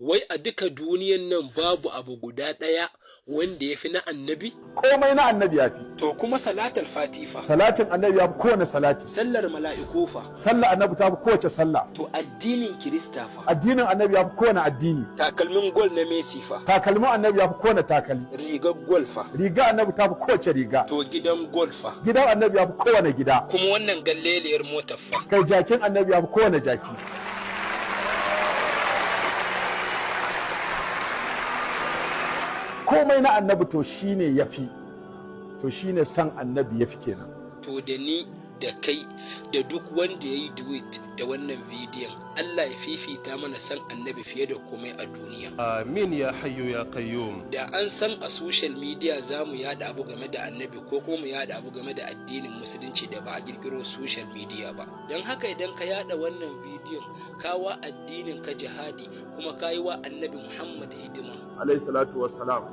wai a duka duniyan nan babu abu guda ɗaya wanda ya fi na annabi? Komai na annabi ya fi. To kuma salatul fatifa. Salatin annabi ya fi kowane salati. Sallar mala'iku fa. Sallar annabi ta fi kowace sallah. To addinin kirista fa. Addinin annabi ya fi kowane addini. Takalmin gol na Messi fa. Takalmin annabi ya fi kowane takalmi. Rigar gol fa. Riga annabi ta fi kowace riga. To gidan gol fa. Gidan annabi ya fi kowane gida. Kuma wannan galleliyar motar fa. Kai jakin annabi ya fi kowane jaki. Komai na annabi to shine yafi, to shine san annabi yafi kenan. To da ni da kai da duk wanda ya yi duet da wannan bidiyon Allah ya fifita mana san annabi fiye da komai a duniya. Amin ya hayyu ya qayyum. Da an san a social media za mu yada abu game da annabi ko kuma mu yada abu game da addinin musulunci da ba a kirkiro social media ba. Don haka idan ka yada wannan bidiyon kawa addinin ka jihadi kuma ka yi wa annabi Muhammad hidima. Alayhi salatu wassalam.